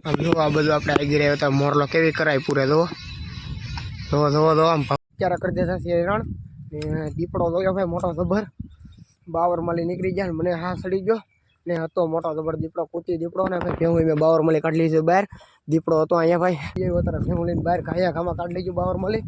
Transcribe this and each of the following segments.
આમ જો આ બધું આપણે આગી રહ્યા હતા મોરલો કેવી કરાય પૂરે જો આમ ક્યારે કરી દેતા છે રણ ને દીપડો જોયો ભાઈ મોટો જબર બાવર માલી નીકળી ગયા ને મને હા સડી ગયો ને હતો મોટો જબર દીપડો કૂતી દીપડો ને ભાઈ ભેહું મેં બાવર માલી કાઢી લીધું બહાર દીપડો હતો અહીંયા ભાઈ એ અત્યારે ભેહું લઈને બહાર ખાયા ખામાં કાઢી લીધું બાવર માલી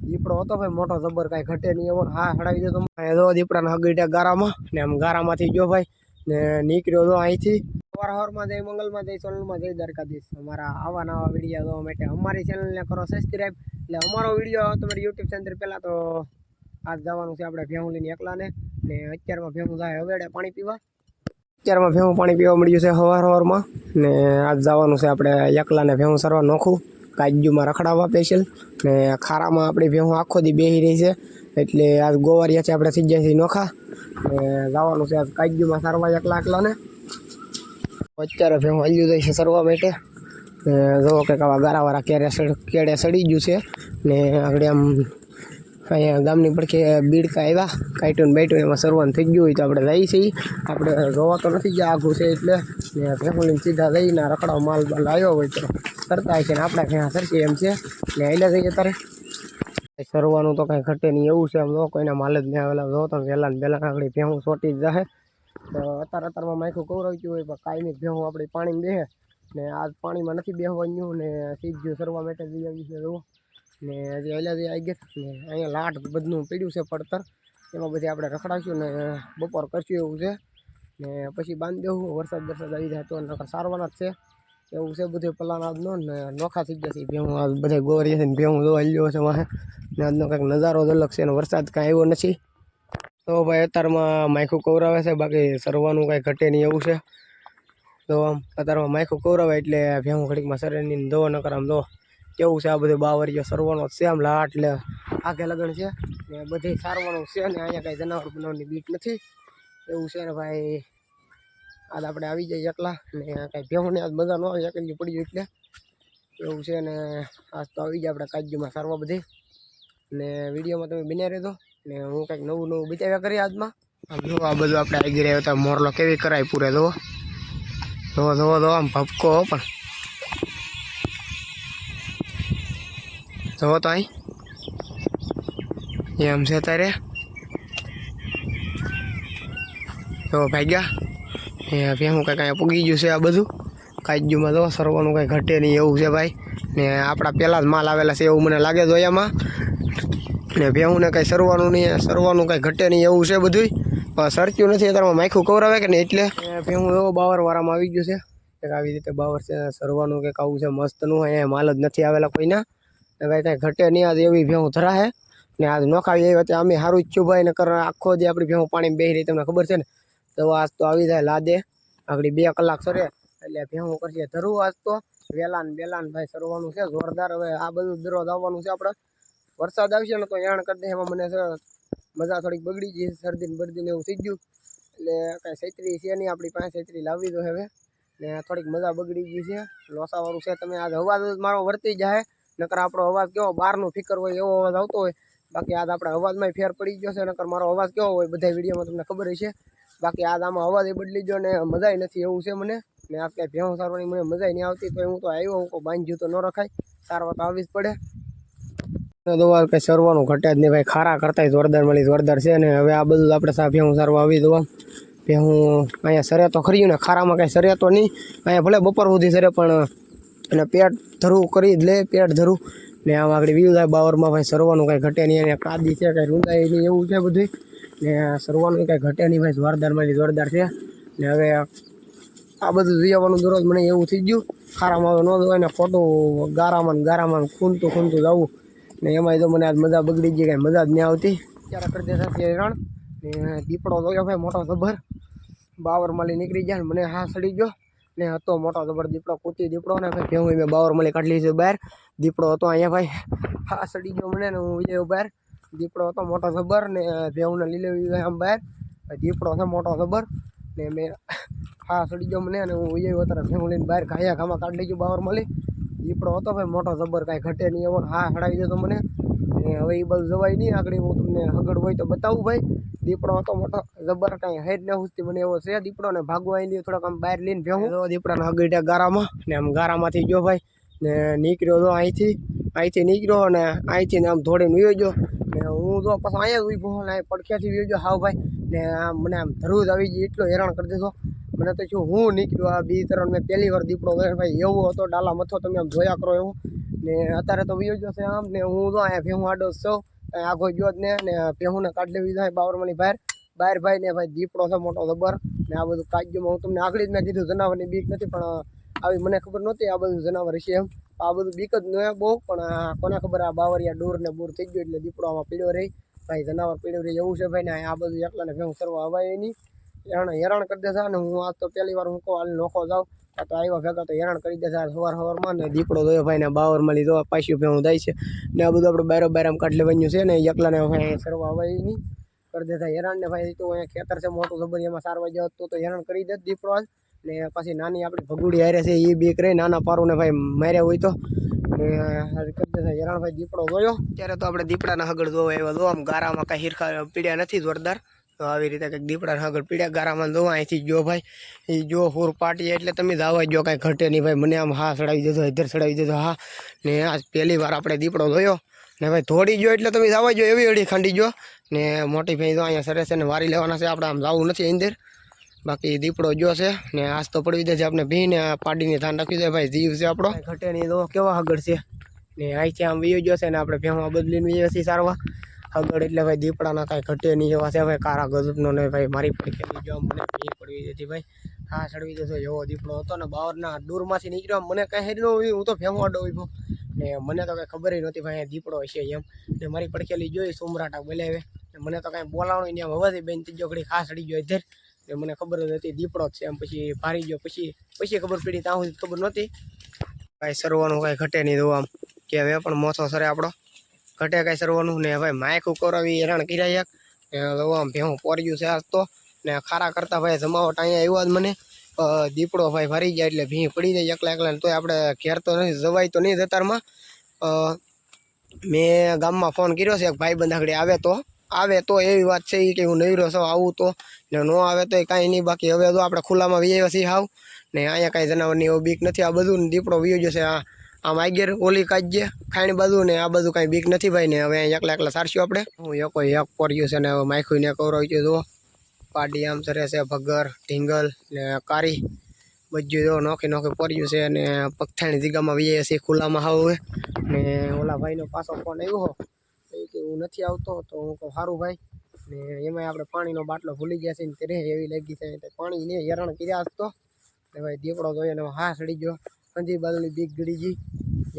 દીપડો હતો ભાઈ મોટો જબર કાંઈ ઘટે નહીં એવો હા હડાવી દેતો જો દીપડાને હગીટા ગારામાં ને આમ ગારામાંથી ગયો ભાઈ ને નીકળ્યો તો અહીંથી સવારમાં જય મંગલમાં જય સોનલમાં જય દ્વારકાધીશ અમારા આવા નવા વિડીયો જોવા માટે અમારી ચેનલને કરો સબસ્ક્રાઈબ એટલે અમારો વિડીયો તમારી યુટ્યુબ ચેનલ પહેલાં તો આજ જવાનું છે આપણે ભેહું લઈને એકલાને ને અત્યારમાં ભેહું જાય હવેડે પાણી પીવા અત્યારમાં ભેહું પાણી પીવા મળ્યું છે સવારમાં ને આજ જવાનું છે આપણે એકલાને ભેહું સરવા નોખું કાજુમાં રખડાવવા સ્પેશિયલ ને ખારામાં આપણી ભેહું આખો દી બેસી રહી છે એટલે આજ ગોવારિયાથી આપણે થઈ જાય છે નોખા ને જવાનું છે આજ કાજુમાં સરવા એકલાને અત્યારે ભેહું હલ્યું જાય છે સરવા માટે જો કંઈક આવા ગારાવાળા કેડે સડી ગયું છે ને આગળ આમ અહીંયા ગામની પડખે બીડકા આવ્યા કાઈટુન બાઈટુન એમાં સરવાનું થઈ ગયું હોય તો આપણે જઈએ છીએ આપણે જોવા તો નથી ગયા આઘું છે એટલે ને ભેહું લઈને સીધા જઈને રખડાવ માલ બાલ આવ્યો હોય તો કરતા હોય છે ને આપણે ક્યાં સરખી એમ છે ને એટલે જઈએ તારે સરવાનું તો કાંઈ ઘટે નહીં એવું છે આમ જો કોઈના માલ જ નહીં આવેલા જો તો વહેલા આગળ ભેહું સોટી જ જાય તો અત્યારમાં માયખું કવરાવ્યું હોય પણ કાંઈ ભેહું આપણી પાણીમાં બેસે ને આજ પાણીમાં નથી બેસવાનું ને સીધું સરવા માટે જઈ આવ્યું છે જુઓ ને હજી હલ્યા આવી ગયા ને અહીંયા લાટ બધું પડ્યું છે પડતર એમાં બધી આપણે રખડાવીશું ને બપોર કરશું એવું છે ને પછી બાંધી દેવું વરસાદ આવી જાય તો સારવાના જ છે એવું છે બધું પલાન આજનો ને નોખા થઈ જશે ભેહું આ બધા ગોરી છે ને ભેહું જોવા લ્યો છે વાહે ને આજનો કંઈક નજારો જ અલગ છે ને વરસાદ કાંઈ આવ્યો નથી તો ભાઈ અત્યારમાં માયખું કવરાવે છે બાકી સરવાનું કાંઈ ઘટે નહીં એવું છે તો આમ અત્યારમાં માયખું કવરાવે એટલે ભેહું ઘડીકમાં શરીરની દો ન કરે આમ દો કેવું છે આ બધું બાવરિયો સરવાનો છે આમ લાટ એટલે આગે લગન છે ને બધી સારવાનું છે ને અહીંયા કાંઈ જનાવર બનાવવાની બીક નથી એવું છે ને ભાઈ આજ આપણે આવી જાય એકલા ને કાંઈ ભેહું ને આજ મજા ન આવે એકલી પડી એટલે એવું છે ને આજ તો આવી જાય આપણે કાજુમાં સારવા બધી ને વિડીયોમાં તમે બન્યા રહેજો ને હું કંઈક નવું બતાવ્યા કરીએ આજમાં આમ જો આ બધું આપણે આગી રહ્યા હતા મોરલો કેવી કરાય પૂરે જુઓ આમ ભપકો પણ જુઓ તો અહીં એમ છે તારે જો ભાગ્યા એ ભેહું કાંઈ કાંઈ પૂગી ગયું છે આ બધું કાજુમાં જો સરવાનું કાંઈ ઘટે નહીં એવું છે ભાઈ ને આપણા પહેલાં જ માલ આવેલા છે એવું મને લાગે છે એમાં ને ભેહુંને કાંઈ સરવાનું કાંઈ ઘટે નહીં એવું છે બધું પણ સરચ્યું નથી અત્યારમાં માયખું કવરાવે કે ને એટલે ભેહું એવો બાવરવાળામાં આવી ગયું છે કંઈક આવી રીતે બાવર છે સરવાનું કંઈક આવું છે મસ્તનું અહીંયા માલ જ નથી આવેલા કોઈના ભાઈ કાંઈ ઘટે નહીં આજ એવી ભેહું ધરાહે ને આજ નોખાવી આવી હતી અમે સારું ઈચ્છું ભાઈ ને કર આખો જે આપણી ભેહું પાણી બેસી રહી તમને ખબર છે ને તો આજ તો આવી જાય લાદે આગળ 2 કલાક સરે એટલે ભેહું કરશે ધરવું આજ તો વેલાન ભાઈ સરવાનું છે જોરદાર હવે આ બધું દરરોજ આવવાનું છે આપણે વરસાદ આવશે ને તો યાણ કરી દે એમાં મને મજા થોડીક બગડી ગઈ શરદીને બરદીને એવું થઈ ગયું એટલે કાંઈ છત્રી છે નહીં આપણી પાસે છત્રી લાવવી તો હવે ને થોડીક મજા બગડી ગઈ છે લોસાવાળું છે તમે આજ અવાજ મારો વર્તી જાય નકર આપણો અવાજ કેવો બહારનું ફિકર હોય એવો અવાજ આવતો હોય બાકી આજ આપણે અવાજમાં ફેર પડી ગયો છે નકર મારો અવાજ કેવો હોય બધા વિડીયોમાં તમને ખબર હશે બાકી આજ આમાં અવાજ એ બદલી ગયો ને મજા નથી એવું છે મને ને આ કાંઈ ભેહું સારવાની મને મજા નહીં આવતી તો હું તો આવ્યો હું કોઈ બાંધ્યું તો ન રખાય સારવા તો આવવી જ પડે દવા કંઈ સરવાનું ઘટે જ નહીં ભાઈ ખારા કરતા જોરદાર મળી જોરદાર છે ને હવે આ બધું આપણે ભેહું સારવા આવી દવા ભેહું અહીંયા સરે તો ખરી ને ખારામાં કાંઈ સરે તો નહીં અહીંયા ભલે બપોર સુધી સરે પણ અને પેટ ધરું કરી જ લે પેટ ધરું ને આમ આગળ વ્યૂ થાય બાવરમાં ભાઈ સરવાનું કાંઈ ઘટે નહીં અને કાદી છે કાંઈ રૂંધાય નહીં એવું છે બધું ને સરવાનું કાંઈ ઘટે નહીં ભાઈ જોરદાર મળી જોરદાર છે ને હવે આ બધું જીવવાનું દરરોજ મને એવું થઈ ગયું ખારામાં હવે ન દવાય ને ખોટું ગારામાં ખૂનતું જવું ને એમાંય તો મને આજ મજા બગડી ગઈ કાંઈ મજા જ નહીં આવતી ત્યારે કરી દેતા છે રણ ને દીપડો જોયો ભાઈ મોટો જબર બાવર માલી નીકળી ગયા ને મને હા સડી ગયો ને હતો મોટો જબર દીપડો કૂતી દીપડો ને ભાઈ ભેહું મેં બાવર માલી કાઢી લીધું બહાર દીપડો હતો અહીંયા ભાઈ હા સડી ગયો મને ને હું વિજય બહાર દીપડો હતો મોટો જબર ને ભેહુંને લીલે આમ બહાર દીપડો છે મોટો જબર ને મેં હા સડી ગયો મને અને હું વિજય અત્યારે ભેહું લઈને બહાર ખામાં કાઢી લીધું બાવર માલી દીપડો હતો ભાઈ મોટો જબર કાંઈ ઘટે નહીં એવો હા હડાવી દેતો મને ને હવે એ બધું જવાય નહીં આગળ હું તમને હગડ હોય તો બતાવું ભાઈ દીપડો હતો મોટો જબર કાંઈ હેડ ન હુસતી મને એવો છે દીપડો ને ભાગવા આવી થોડોક આમ બહાર લઈને ભેહું દીપડાને હગડ્યા ગારામાં ને આમ ગારામાંથી ગયો ભાઈ ને નીકળ્યો તો અહીંથી નીકળ્યો ને અહીંથી ને આમ દોડીને વયો ગયો ને હું તો પાછો અહીંયા જ ઊભો ને પડખ્યાથી વયો ગયો હાવ ભાઈ ને આમ મને આમ ધરું જ આવી ગઈ એટલો હેરાન કરી દીધો મને તો શું હું નીકળ્યો આ બી તરણ મેં પહેલી વાર દીપડો જોયો ભાઈ એવો હતો ડાલા મથો તમે આમ જોયા કરો એવું ને અત્યારે તો વયો ગયો છે આમ ને હું તો અહીંયા ભેહું આડો સૌ આગો ગયો જ ને ભેહું ને કાઢી લેવી જાય બાવરમાની બહાર ભાઈ ને ભાઈ દીપડો છે મોટો જબર ને આ બધું કાઢ્યું હું તમને આગળ જ મેં કીધું જનાવરની બીક નથી પણ આવી મને ખબર નહોતી આ બધું જનાવર છે એમ આ બધું બીક જ ન બહુ પણ કોને ખબર આ બાવરિયા ડોર ને બૂર થઈ ગયો એટલે દીપડો આમાં પીડ્યો રહી ભાઈ જનાવર પીડ્યો રહી એવું છે ભાઈ ને આ બધું એકલાને ભેહું કરવા હવાય નહીં હેરાન કરી દેતા ને હું આજ તો પહેલી વાર હું કહું હાલ નોખો જાઉં તો આવ્યા ભેગા તો હેરાન કરી દેતા સવારમાં ને દીપડો જોયો ભાઈ ને બાવરમાં લીધો પાછું ભેહું જાય છે ને આ બધું આપણે બાર આમ કાઢી લેવાનું છે ને એકલાને ભાઈ સરવા હવાય નહીં કરી દેતા હેરાન ને ભાઈ તો અહીંયા ખેતર છે મોટું જબર એમાં સારવા જાવ તો હેરાન કરી દે દીપડો આજ ને પછી નાની આપણી ભગુડી હારે છે એ બીક રહી નાના પારુને ભાઈ માર્યા હોય તો કરી દેતા હેરાન ભાઈ દીપડો જોયો ત્યારે તો આપણે દીપડાના હગડ જોવા એવા જો આમ ગારામાં કાંઈ હિરખા પીડ્યા નથી જોરદાર તો આવી રીતે કંઈક દીપડાના હગડ પીડ્યા ગારામાં જોવા અહીંથી જો ભાઈ એ જો ફૂર પાટી એટલે તમે દાવા જો કાંઈ ઘટે નહીં ભાઈ મને આમ હા ચડાવી દેજો ઇધર ચડાવી દેજો હા ને આજ પહેલી વાર આપણે દીપડો જોયો ને ભાઈ થોડી ગયો એટલે તમે જવા જો એવી અડી ખાંડી ગયો ને મોટી ભાઈ તો અહીંયા સરસ ને વારી લેવાના છે આપણે આમ જવું નથી અંદર બાકી દીપડો જો છે ને આજ તો પડવી દે છે આપણે ભીને પાડીને ધ્યાન રાખી દે ભાઈ જીવ છે આપણો ઘટે નહીં તો કેવા હગડ છે ને અહીંથી આમ વીયો ગયો છે ને આપણે ભેહું બદલીને વીએ છીએ સારવા હગડ એટલે ભાઈ દીપડાના કાંઈ ઘટે નહીં એવા છે ભાઈ કારા ગજબનો ને ભાઈ મારી પડખેલી જો મને ભી પડવી હતી ભાઈ હા ચડવી દેતો એવો દીપડો હતો ને બાવરના દૂરમાંથી નીકળ્યો મને કાંઈ હેરી ન હું તો ભેહું આડો ઉભો ને મને તો કાંઈ ખબર નહોતી ભાઈ દીપડો હશે એમ ને મારી પડખેલી જોઈ સુમરાટા બોલાવે મને તો કાંઈ બોલાવணும் ને એમ હવાથી બેન ત્રીજો ઘડી ખાસ ચડી ગયો ઇધર ને મને ખબર જ હતી દીપડો જ છે એમ પછી ભારી ગયો પછી ખબર પડી ત્યાં સુધી ખબર નહોતી કાંઈ સરવાનું કાંઈ ઘટે નહીં તો આમ કે હવે પણ મોસો સરે આપણો ઘટે કાંઈ સરવાનું ને ભાઈ માયકું કરાવી હેરાન કર્યા એક આમ ભેહું પોર્યું છે આજ તો ને ખારા કરતા ભાઈ જમાવટ અહીંયા આવ્યો જ મને દીપડો ભાઈ ભરી જાય એટલે ભી પડી જાય એકલા તોય આપણે ઘેર તો નહીં જવાય તો નહીં જતારમાં મેં ગામમાં ફોન કર્યો છે એક ભાઈ બંધાગડી આવે તો એવી વાત છે કે હું નવીરો છું આવું તો ને ન આવે તો કાંઈ નહીં બાકી હવે તો આપણે ખુલ્લામાં વીએ છીએ હાવ ને અહીંયા કાંઈ જનાવરની એવું બીક નથી આ બધું દીપડો વીયો જશે આમ આગેર ઓલી કાઢીએ ખાણી બાજુ ને આ બધું કાંઈ બીક નથી ભાઈ ને હવે એકલા સારશું આપણે હું એક પડ્યું છે ને હવે માયખું ને કવરાવી ગયો જુઓ પાડી આમ સરે છે ભગર ઢીંગલ ને કારી બધું જો નોખી પડ્યું છે અને પગથાણી જગ્યામાં વીએ છીએ ખુલ્લામાં હાવ ને ઓલા ભાઈનો પાછો ફોન આવ્યો કે હું નથી આવતો તો હું કહું સારું ભાઈ ને એમાં આપણે પાણીનો બાટલો ભૂલી ગયા છે ને તે એવી લાગી છે પાણી ને હેરાન કર્યા તો ને ભાઈ દીપડો જોઈએ ને હા સડી ગયો કંજી બાજુની બીક ગળી ગઈ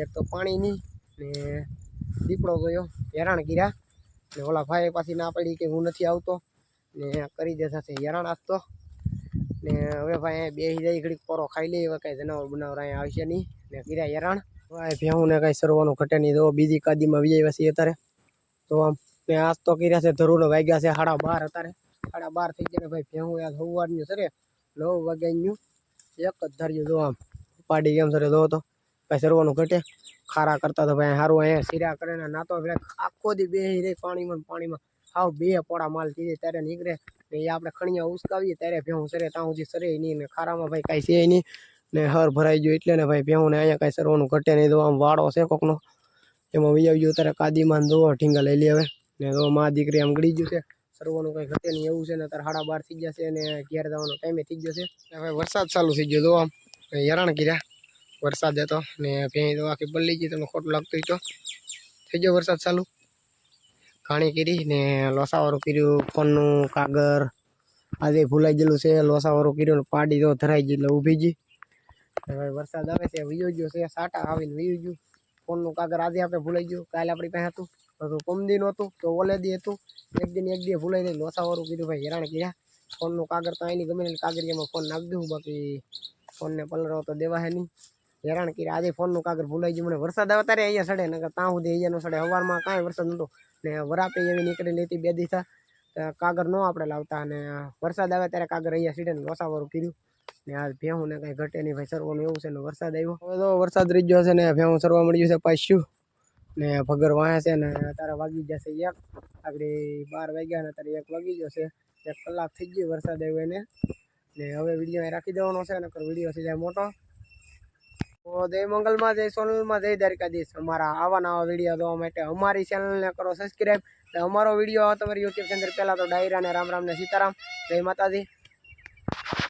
એક તો પાણીની ને દીપડો જોયો હેરાન કર્યા ને ઓલા ભાઈ પાછી ના પડી કે હું નથી આવતો ને કરી દેતા છે હેરાન આપતો ને હવે ભાઈ બેસી જાય ઘડીક પોરો ખાઈ લે હવે કાંઈ જનાવર બનાવર અહીંયા આવશે નહીં ને કર્યા હેરાન ભાઈ ભેહું ને કાંઈ સરવાનું ઘટે નહીં તો બીજી કાદીમાં વી આવ્યા છીએ અત્યારે તો આમ ને આજ તો કર્યા છે ધરુને વાગ્યા છે 12:30 અત્યારે 12:30 થઈ ગયા ભાઈ ભેહું યાર સવારનું સરે 9 વાગ્યાનું એક જ ધાર્યું જો આમ પાડી કેમ સરે જો તો કાંઈ સરવાનું ઘટે ખારા કરતા તો ભાઈ સારું અહીંયા સિરા કરે ને નાતો આખો દી બેસી રહી પાણીમાં હાવ બે પોળા માલ થઈ જાય ત્યારે નીકળે ને એ આપણે ખણીયા ઉસકાવીએ ત્યારે ભેહું સરે ત્યાં સુધી સરે નહીં ને ખારામાં ભાઈ કાંઈ છે નહીં ને હર ભરાઈ ગયું એટલે ને ભાઈ ભેહું ને અહીંયા કાંઈ સરવાનું ઘટે નહીં તો આમ વાળો છે કોકનો એમાં વી આવી ગયું ત્યારે કાદીમાં જોવો ઢીંગા લઈ લે હવે ને તો મા દીકરી આમ ગળી ગયું છે સરવાનું કંઈ ઘટે નહીં એવું છે ને ત્યારે 12:30 થઈ ગયા છે અને ઘેર જવાનો ટાઈમે થઈ ગયો છે હવે વરસાદ ચાલુ થઈ ગયો તો આમ હેરાન કર્યા વરસાદ હતો ને ભેં તો આખી પલ્લી ગઈ તમને ખોટું લાગતું હોય તો થઈ ગયો વરસાદ ચાલુ ઘાણી કરી ને લોસાવાળું કર્યું ફોનનું કાગર આજે ભૂલાઈ ગયેલું છે લોસાવાળું કર્યું પાડી તો ધરાઈ ગઈ એટલે ઊભી ગઈ હવે વરસાદ આવે છે વીયો ગયો છે સાટા આવીને વીયું ગયું ફોનનું કાગર આજે આપણે ભૂલાઈ ગયું કાલે આપણી પાસે હતું તો કમદી નહોતું તો ઓલે દી હતું એક દી ભૂલાઈ જાય લોસાવાળું કીધું ભાઈ હેરાન કર્યા ફોનનું કાગર તો અહીંની ગમે કાગરિયામાં ફોન નાખી દઉં બાકી ફોનને પલરો તો દેવા હે નહીં હેરાન કર્યા આજે ફોનનું કાગર ભૂલાઈ ગયું મને વરસાદ આવે ત્યારે અહીંયા સડે ને ત્યાં સુધી અહીંયા નો સડે સવારમાં કાંઈ વરસાદ નહોતો ને વરાપે એવી નીકળી લેતી 2 દિવસ કાગર ન આપણે લાવતા અને વરસાદ આવે ત્યારે કાગર અહીંયા સીડે ને લોસાવાળું કર્યું ને આ ભેહું ને કાંઈ ઘટે નહીં ભાઈ સરવાનું એવું છે ને વરસાદ આવ્યો હવે તો વરસાદ રહી ગયો છે ને ભેહું સરવા મળ્યું છે પાછું ને ભગર વાહે છે ને અત્યારે વાગી જશે 1 આગળ 12 વાગ્યા ને અત્યારે 1 વાગી જશે 1 કલાક થઈ ગઈ વરસાદ આવ્યો એને ને હવે વિડીયો અહીં રાખી દેવાનો છે નકર વિડીયો થઈ જાય મોટો તો જય મંગલમાં જય સોનલમાં જય દ્વારકાધીશ અમારા આવા નવા વિડીયો જોવા માટે અમારી ચેનલને કરો સબસ્ક્રાઈબ અમારો વિડીયો તમારી યુટ્યુબ ચેનલ પહેલાં તો ડાયરા ને રામ રામ ને સીતારામ જય માતાજી